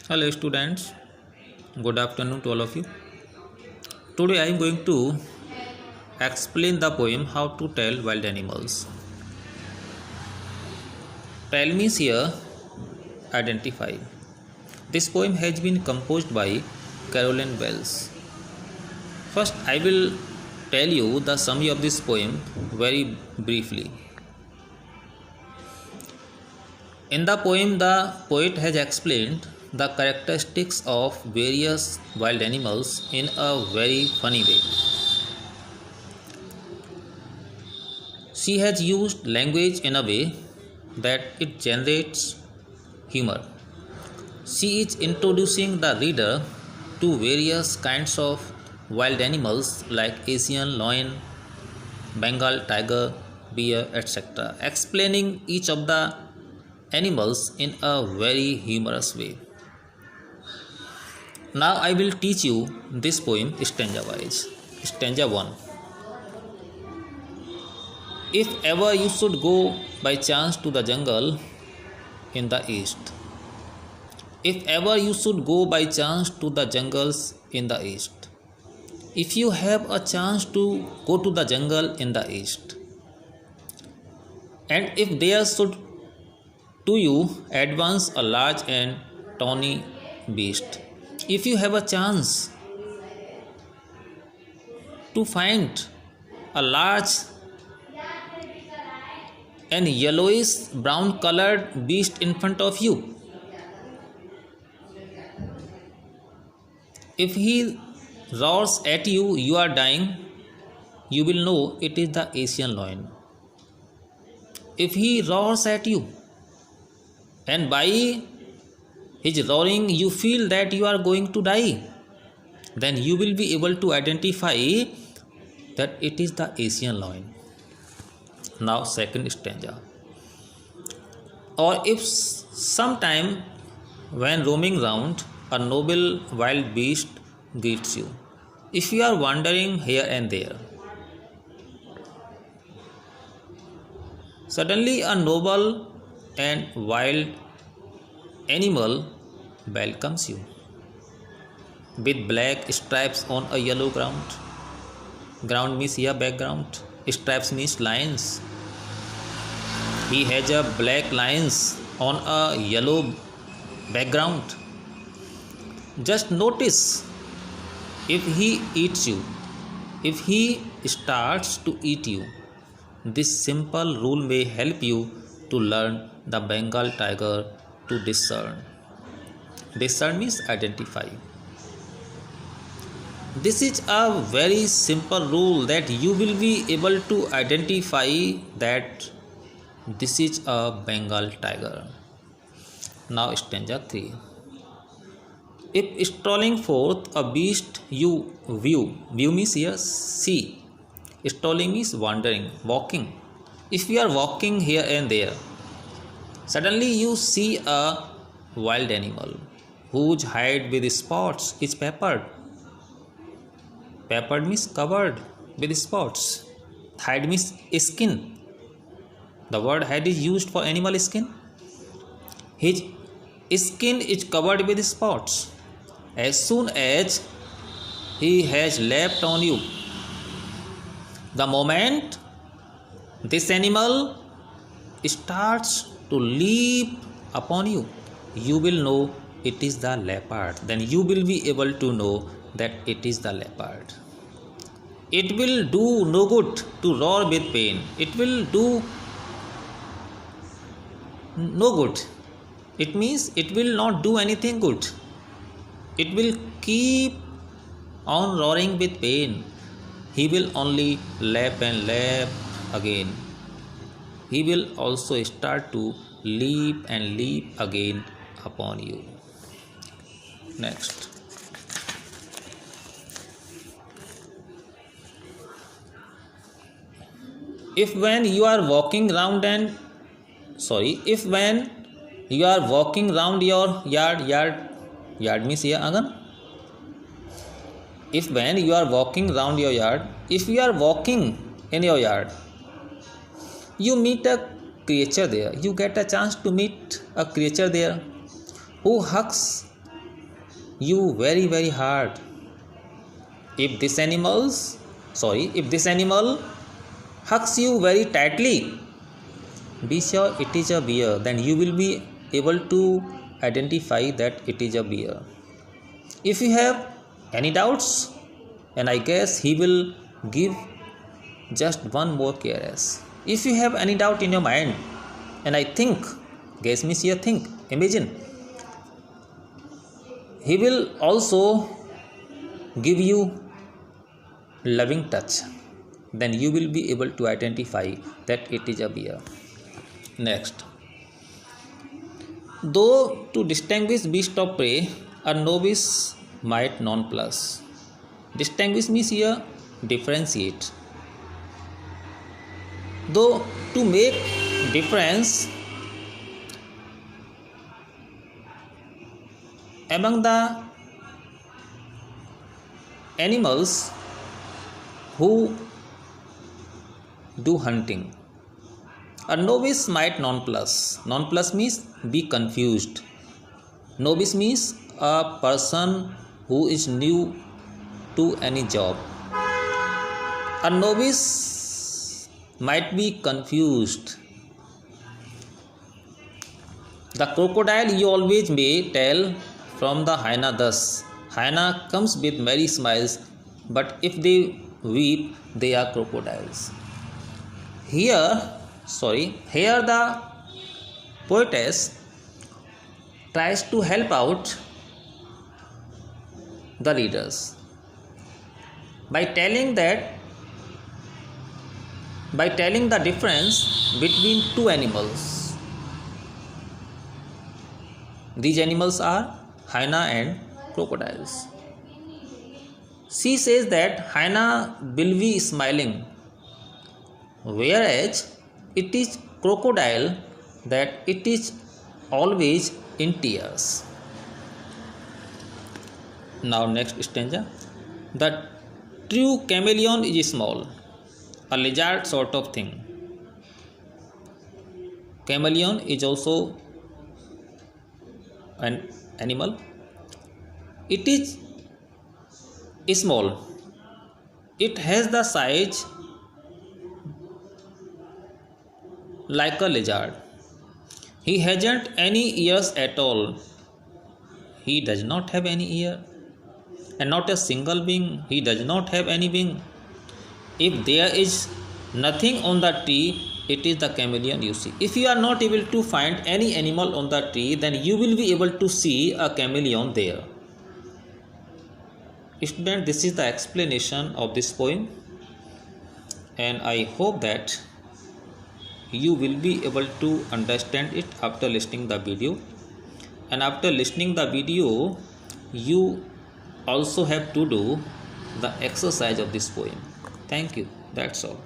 Hello students, good afternoon to all of you. Today I am going to explain the poem How to Tell Wild Animals. Tell means here identify. This poem has been composed by Carolyn Wells. First I will tell you the summary of this poem very briefly. In the poem the poet has explained the characteristics of various wild animals in a very funny way. She has used language in a way that it generates humor. She is introducing the reader to various kinds of wild animals like Asian lion, Bengal tiger, bear, etc., explaining each of the animals in a very humorous way. Now I will teach you this poem stanza wise. Stanza 1. If ever you should go by chance to the jungle in the east. If ever you should go by chance to the jungles in the east. If you have a chance to go to the jungle in the east. And if there should to you advance a large and tawny beast. If you have a chance to find a large and yellowish brown colored beast in front of you, if he roars at you, you are dying, you will know it is the Asian lion. If he roars at you, and by his roaring you feel that you are going to die, then you will be able to identify that it is the Asian lion. Now second stanza. Or if sometime when roaming round a noble wild beast greets you, if you are wandering here and there, suddenly a noble and wild animal welcomes you with black stripes on a yellow ground. Ground means here background, stripes means lines. He has a black lines on a yellow background. Just notice if he eats you, if he starts to eat you. This simple rule may help you to learn the Bengal tiger to discern. Discern means identify. This is a very simple rule that you will be able to identify that this is a Bengal tiger. Now stanza 3. If strolling forth a beast you view means here see. Strolling means wandering, walking. If you are walking here and there, suddenly you see a wild animal whose hide with spots is peppered. Peppered means covered with spots. Hide means skin. The word hide is used for animal skin. His skin is covered with spots. As soon as he has leapt on you, the moment this animal starts to leap upon you, you will know it is the leopard. Then you will be able to know that it is the leopard. It will do no good to roar with pain. It will do no good. It means it will not do anything good. It will keep on roaring with pain. He will only lap and lap again. He will also start to leap and leap again upon you. Next. If when you are walking round your yard means here agan. If when you are walking round your yard, if you are walking in your yard, you meet a creature there. You get a chance to meet a creature there who hugs you very very hard. If this animal hugs you very tightly, be sure it is a bear. Then you will be able to identify that it is a bear. If you have any doubts, and I guess he will give just one more KRS. If you have any doubt in your mind, and I think, guess means you think, imagine, he will also give you loving touch. Then you will be able to identify that it is a bear. Next, though to distinguish beast of prey, a novice might nonplus. Distinguish means here differentiate. Though to make difference among the animals who do hunting, a novice might nonplus. Nonplus means be confused. Novice means a person who is new to any job. A novice might be confused. The crocodile you always may tell from the hyena thus. Hyena comes with merry smiles, but if they weep, they are crocodiles. Here the poetess tries to help out the readers by telling the difference between two animals. These animals are hyena and crocodiles. She says that hyena will be smiling, whereas it is crocodile that it is always in tears. Now next stanza. The true chameleon is small, a lizard sort of thing. Chameleon is also an animal. It is small. It has the size like a lizard. He hasn't any ears at all. He does not have any ear, and not a single wing. He does not have any wing. If there is nothing on the tree, it is the chameleon you see. If you are not able to find any animal on the tree, then you will be able to see a chameleon there. Student, this is the explanation of this poem, and I hope that you will be able to understand it after listening the video. And after listening the video, you also have to do the exercise of this poem. Thank you. That's all.